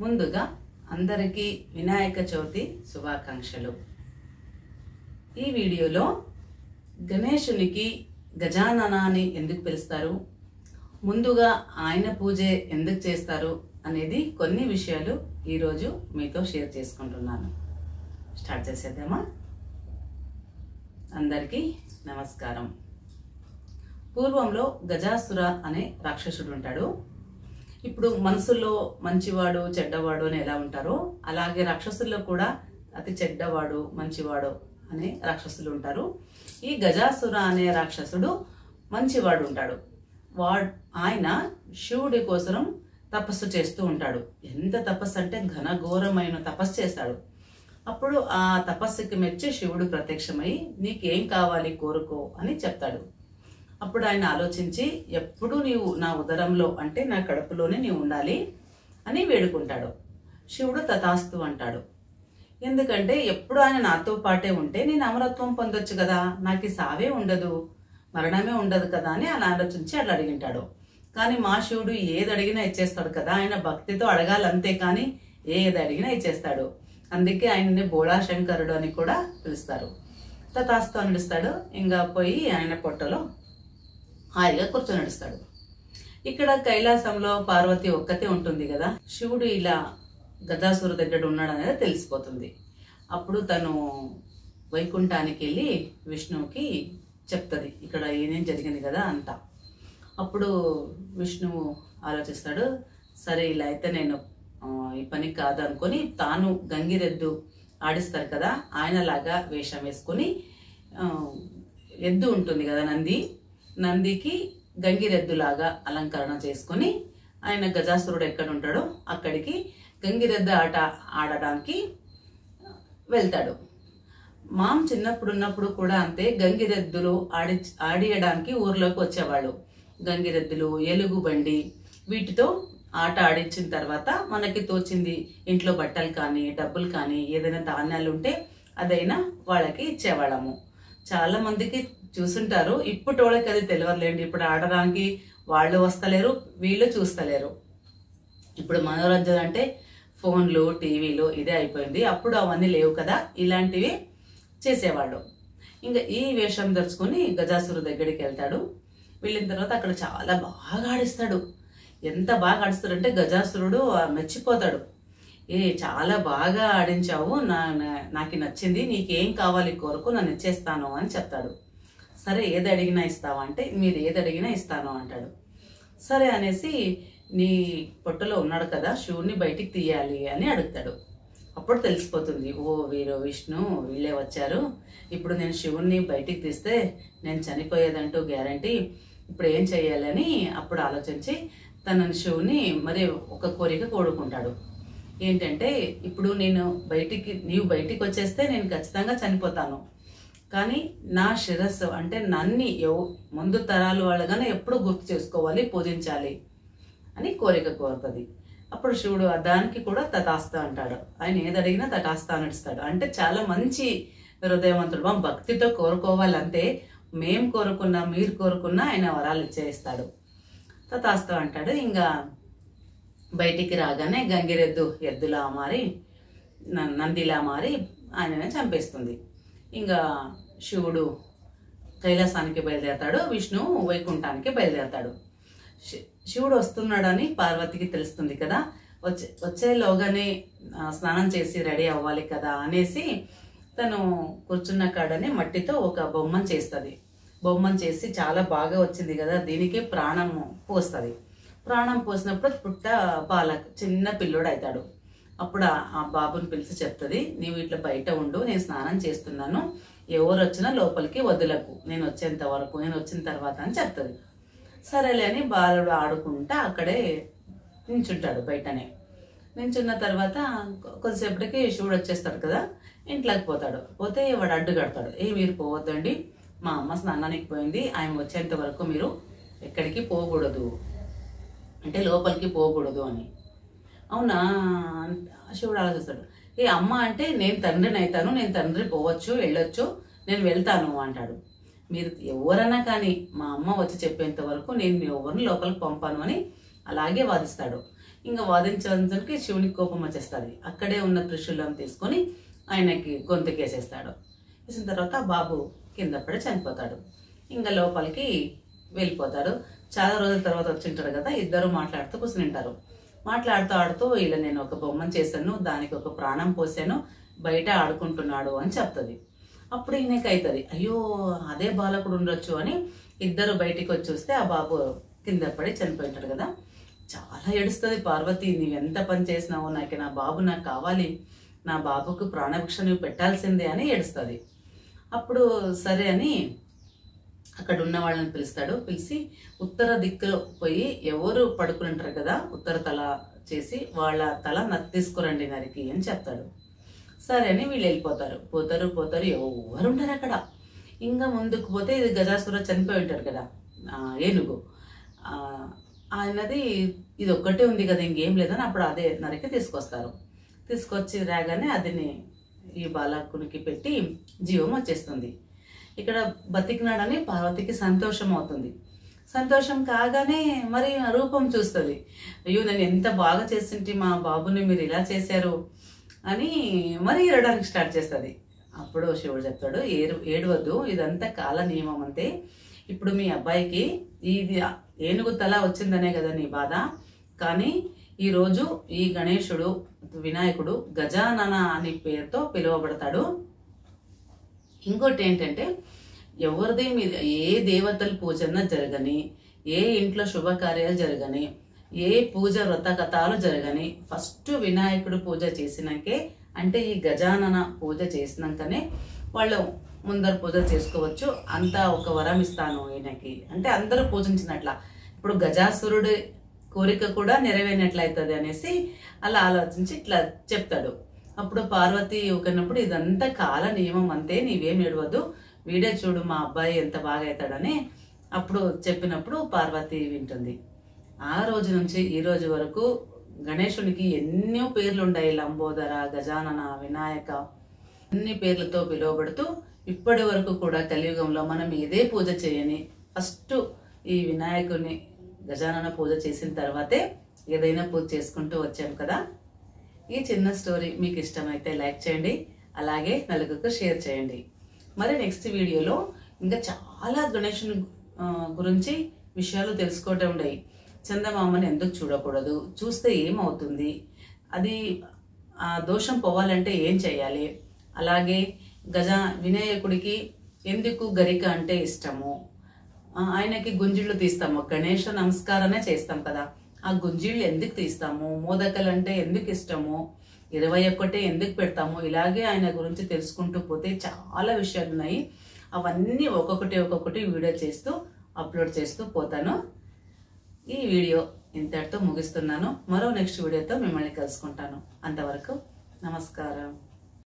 ముందుగా అందరికీ వినాయక చవితి శుభాకాంక్షలు. ఈ వీడియోలో గణేశునికి గజాననాన్ని ఎందుకు పిలుస్తారు, ముందుగా ఆయన పూజే ఎందుకు చేస్తారు అనేది కొన్ని విషయాలు ఈరోజు మీతో షేర్ చేసుకుంటున్నాను. స్టార్ట్ చేసేద్దామా? అందరికీ నమస్కారం. పూర్వంలో గజాసుర అనే రాక్షసుడు ఉంటాడు. ఇప్పుడు మనసులో మంచివాడు చెడ్డవాడు అని ఎలా ఉంటారో అలాగే రాక్షసుల్లో కూడా అతి చెడ్డవాడు మంచివాడు అనే రాక్షసులు ఉంటారు. ఈ గజాసుర అనే రాక్షసుడు మంచివాడు ఉంటాడు. ఆయన శివుడి కోసం తపస్సు చేస్తూ ఉంటాడు. ఎంత తపస్సు అంటే ఘనఘోరమైన తపస్సు చేస్తాడు. అప్పుడు ఆ తపస్సుకి మెచ్చి శివుడు ప్రత్యక్షమై నీకేం కావాలి కోరుకో అని చెప్తాడు. అప్పుడు ఆయన ఆలోచించి ఎప్పుడు నీవు నా ఉదరంలో అంటే నా కడుపులోనే నీవు ఉండాలి అని వేడుకుంటాడు. శివుడు తథాస్తు అంటాడు. ఎందుకంటే ఎప్పుడు ఆయన నాతో పాటే ఉంటే నేను అమరత్వం పొందొచ్చు కదా, నాకు సావే ఉండదు, మరణమే ఉండదు కదా అని అలా ఆలోచించి అట్లా అడిగింటాడు. కానీ మా శివుడు ఏది అడిగినా ఇచ్చేస్తాడు కదా, ఆయన భక్తితో అడగాలి అంతే కానీ ఏది అడిగినా ఇచ్చేస్తాడు. అందుకే ఆయనని బోళా శంకరుడు అని కూడా పిలుస్తారు. తథాస్తు అని పిలుస్తాడు. ఇంకా పోయి ఆయన పొట్టలో హాయిగా కూర్చొని నడుస్తాడు. ఇక్కడ కైలాసంలో పార్వతి ఒక్కతే ఉంటుంది కదా. శివుడు ఇలా గజాసురు దగ్గర ఉన్నాడు అనేది తెలిసిపోతుంది. అప్పుడు తను వైకుంఠానికి వెళ్ళి విష్ణువుకి చెప్తుంది ఇక్కడ ఏమేం జరిగింది కదా అంతా. అప్పుడు విష్ణువు ఆలోచిస్తాడు, సరే ఇలా అయితే నేను ఈ పని కాదు అనుకొని తాను గంగిరెద్దు ఆడిస్తారు కదా ఆయనలాగా వేషం వేసుకొని ఎద్దు ఉంటుంది కదా నందికి గంగిరెద్దులాగా అలంకరణ చేసుకొని ఆయన గజాసురుడు ఎక్కడ ఉంటాడో అక్కడికి గంగిరెద్దు ఆట ఆడడానికి వెళ్తాడు. చిన్నప్పుడు ఉన్నప్పుడు కూడా అంతే, గంగిరెద్దులు ఆడియడానికి ఊర్లోకి వచ్చేవాళ్ళు. గంగిరెద్దులు, ఎలుగు బండి వీటితో ఆట ఆడించిన తర్వాత మనకి తోచింది ఇంట్లో బట్టలు కానీ డబ్బులు కానీ ఏదైనా ధాన్యాలు ఉంటే అదైనా వాళ్ళకి ఇచ్చేవాళ్ళము. చాలా మందికి చూసుంటారు. ఇప్పుడు వాళ్ళకి అది తెలియదులేండి. ఇప్పుడు ఆడడానికి వాళ్ళు వస్తలేరు, వీళ్ళు చూస్తలేరు. ఇప్పుడు మనోరంజన అంటే ఫోన్లు టీవీలు ఇదే అయిపోయింది. అప్పుడు అవన్నీ లేవు కదా, ఇలాంటివి చేసేవాళ్ళు. ఇంకా ఈ వేషం ధరుచుకొని గజాసురు దగ్గరికి వెళ్తాడు. వెళ్ళిన తర్వాత అక్కడ చాలా బాగా ఆడిస్తాడు. ఎంత బాగా ఆడిస్తాడంటే గజాసురుడు మెచ్చిపోతాడు. చాలా బాగా ఆడించావు, నాకు నచ్చింది, నీకేం కావాలి కోరుకు నన్ను ఇచ్చేస్తాను అని చెప్తాడు. సరే ఏది అడిగినా ఇస్తావా అంటే మీరు ఏది అడిగినా ఇస్తాను అంటాడు. సరే అనేసి నీ పొట్టలో ఉన్నాడు కదా శివుణ్ణి బయటికి తీయాలి అని అడుగుతాడు. అప్పుడు తెలిసిపోతుంది, ఓ విష్ణు వీళ్ళే వచ్చారు, ఇప్పుడు నేను శివుణ్ణి బయటికి తీస్తే నేను చనిపోయేదంటూ గ్యారంటీ, ఇప్పుడు ఏం చెయ్యాలి అని అప్పుడు ఆలోచించి తన శివుని మరి ఒక కోరిక కోరుకుంటాడు. ఏంటంటే ఇప్పుడు నీవు బయటికి వచ్చేస్తే నేను ఖచ్చితంగా చనిపోతాను, కానీ నా శిరస్సు అంటే నన్ను ముందు తరాలు వాళ్ళగానే ఎప్పుడు గుర్తు చేసుకోవాలి, పూజించాలి అని కోరిక కోరుతుంది. అప్పుడు శివుడు దానికి కూడా తథాస్తు అంటాడు. ఆయన ఏది అడిగినా తథాస్తు అని ఇస్తాడు. అంటే చాలా మంచి హృదయవంతుడు, భక్తితో కోరుకోవాలంటే మేం కోరుకున్నా మీరు కోరుకున్నా ఆయన వరాలు ఇచ్చేస్తాడు. తథాస్తు అంటాడు. ఇంకా బయటికి రాగానే గంగిరెద్దు ఎద్దులా మారి నందిలా మారి ఆయననే చంపేస్తుంది. ఇంకా శివుడు కైలాసానికి బయలుదేరతాడు, విష్ణువు వైకుంఠానికి బయలుదేరతాడు. శివుడు వస్తున్నాడని పార్వతికి తెలుస్తుంది కదా. వచ్చేలోగానే స్నానం చేసి రెడీ అవ్వాలి కదా అనేసి తను కూర్చున్న కాడని మట్టితో ఒక బొమ్మను చేస్తుంది. బొమ్మను చేసి చాలా బాగా వచ్చింది కదా, దీనికి ప్రాణం పోస్తుంది. ప్రాణం పోసినప్పుడు చిన్న పిల్లోడు అవుతాడు. అప్పుడు ఆ బాబుని పిలిచి చెప్తుంది, నీవు ఇట్లా బయట ఉండు, నేను స్నానం చేస్తున్నాను, ఎవరు వచ్చినా లోపలికి వదులకు, నేను వచ్చేంత వరకు, నేను వచ్చిన తర్వాత అని చెప్తుంది. సరేలే అని బాలుడు ఆడుకుంటా అక్కడే నించుంటాడు. బయటనే నించున్న తర్వాత కొద్దిసేపటికి శివుడు వచ్చేస్తాడు కదా, ఇంట్లోకి పోతాడు. పోతే వాడు అడ్డు కడతాడు, మీరు పోవద్దండి, మా అమ్మ స్నానానికి పోయింది, ఆయన వచ్చేంత వరకు మీరు ఎక్కడికి పోకూడదు అంటే లోపలికి పోకూడదు అని. అవునా శివుడు ఆలోచిస్తాడు. అమ్మ అంటే నేను తండ్రిని అవుతాను, నేను తండ్రి పోవచ్చు వెళ్ళొచ్చు, నేను వెళ్తాను అంటాడు. మీరు ఎవరైనా కానీ మా అమ్మ వచ్చి చెప్పేంత వరకు నేను ఎవరిని లోపలికి పంపాను అని అలాగే వాదిస్తాడు. ఇంకా వాదించేందుకు శివునికి కోపం వచ్చేస్తుంది. అక్కడే ఉన్న త్రిశూలం తీసుకొని ఆయనకి గొంతుకేసేస్తాడు. వేసిన తర్వాత బాబు కింద పడి చనిపోతాడు. ఇంకా లోపలికి వెళ్ళిపోతాడు. చాలా రోజుల తర్వాత వచ్చింటాడు కదా, ఇద్దరు మాట్లాడుతూ కూర్చునింటారు. మాట్లాడుతూ ఆడుతూ ఇలా నేను ఒక బొమ్మను చేశాను, దానికి ఒక ప్రాణం పోసాను, బయట ఆడుకుంటున్నాడు అని చెప్తుంది. అప్పుడు ఈయనకి అవుతుంది, అయ్యో అదే బాలకుడు ఉండొచ్చు అని ఇద్దరు బయటికి వచ్చి చూస్తే ఆ బాబు కింద పడి చనిపోయింటాడు కదా. చాలా ఏడుస్తుంది పార్వతి, నీవు ఎంత పని చేసినావు, నా బాబు నాకు కావాలి, నా బాబుకు ప్రాణభిక్ష నువ్వు పెట్టాల్సిందే అని ఏడుస్తుంది. అప్పుడు సరే అని అక్కడ ఉన్న వాళ్ళని పిలుస్తాడు. పిలిచి ఉత్తర దిక్కులో పోయి ఎవరు పడుకుని ఉంటారు కదా ఉత్తర తల చేసి వాళ్ళ తల తీసుకురండి నరికి అని చెప్తాడు. సరే అని వీళ్ళు వెళ్ళిపోతారు. పోతారు ఎవరు ఉంటారు అక్కడ. ఇంకా ముందుకు పోతే ఇది గజాసుర చనిపోయి ఉంటాడు కదా ఏనుగు, ఆయనది ఇది ఒక్కటే ఉంది కదా ఇంకేం లేదని అప్పుడు అదే నరికి తీసుకొస్తారు. తీసుకొచ్చి రాగానే అదిని ఈ బాలకునికి పెట్టి జీవం వచ్చేస్తుంది. ఇక్కడ బతికినాడని పార్వతికి సంతోషం అవుతుంది. సంతోషం కాగానే మరి రూపం చూస్తుంది. అయ్యో నేను ఎంత బాగా చేసింటి మా బాబుని మీరు ఇలా చేశారు అని మరి ఏడడానికి స్టార్ట్ చేస్తుంది. అప్పుడు శివుడు చెప్తాడు, ఏడవద్దు, ఇదంతా కాల నియమం అంతే. ఇప్పుడు మీ అబ్బాయికి ఇది ఏనుగు తల వచ్చిందనే కదా నీ బాధ, కానీ ఈరోజు ఈ గణేశుడు వినాయకుడు గజానన అని పేరుతో పిలువబడతాడు. ఇంకోటి ఏంటంటే ఎవరిది మీద ఏ దేవతల పూజన జరగని, ఏ ఇంట్లో శుభకార్యాలు జరగని, ఏ పూజ వ్రత కథాలు జరగని ఫస్ట్ వినాయకుడు పూజ చేసినాకే, అంటే ఈ గజానన పూజ చేసినాకనే వాళ్ళు ముందర పూజ చేసుకోవచ్చు. అంతా ఒక వరం ఇస్తాను ఈయనకి అంటే అందరూ పూజించినట్ల, ఇప్పుడు గజాసురుడి కోరిక కూడా నెరవేరినట్లయితుంది అనేసి అలా ఆలోచించి ఇట్లా చెప్తాడు. అప్పుడు పార్వతి ఊకన్నప్పుడు ఇదంతా కాల నియమం అంతే, నీవేం ఏడవద్దు, వీడే చూడు మా అబ్బాయి ఎంత బాగా అవుతాడని అప్పుడు చెప్పినప్పుడు పార్వతి వింటుంది. ఆ రోజు నుంచి ఈ రోజు వరకు గణేశునికి ఎన్నో పేర్లు ఉన్నాయి. లంబోదర, గజానన, వినాయక అన్ని పేర్లతో పిలువబడుతూ ఇప్పటి వరకు కూడా కలియుగంలో మనం ఇదే పూజ చేయని ఫస్ట్ ఈ వినాయకుని గజానన పూజ చేసిన తర్వాతే ఏదైనా పూజ చేసుకుంటూ వచ్చాం కదా. ఈ చిన్న స్టోరీ మీకు ఇష్టమైతే లైక్ చేయండి, అలాగే నలుగురికి షేర్ చేయండి. మరి నెక్స్ట్ వీడియోలో ఇంకా చాలా గణేశుని గురించి విషయాలు తెలుసుకోవటం ఉన్నాయి. చందమామని ఎందుకు చూడకూడదు, చూస్తే ఏమవుతుంది, అది ఆ దోషం పోవాలంటే ఏం చేయాలి, అలాగే వినాయకుడికి ఎందుకు గరిక అంటే ఇష్టము, ఆయనకి గుంజిళ్ళు తీస్తాము, గణేశ నమస్కారమే చేస్తాం కదా, ఆ గుంజిళ్ళు ఎందుకు తీస్తాము, మోదకలు అంటే ఎందుకు ఇష్టము, 21 ఎందుకు పెడతాము, ఇలాగే ఆయన గురించి తెలుసుకుంటూ పోతే చాలా విషయాలు ఉన్నాయి. అవన్నీ ఒక్కొక్కటి వీడియో చేస్తూ అప్లోడ్ చేస్తూ పోతాను. ఈ వీడియో ఇంతటితో ముగిస్తున్నాను. మరో నెక్స్ట్ వీడియోతో మిమ్మల్ని కలుసుకుంటాను. అంతవరకు నమస్కారం.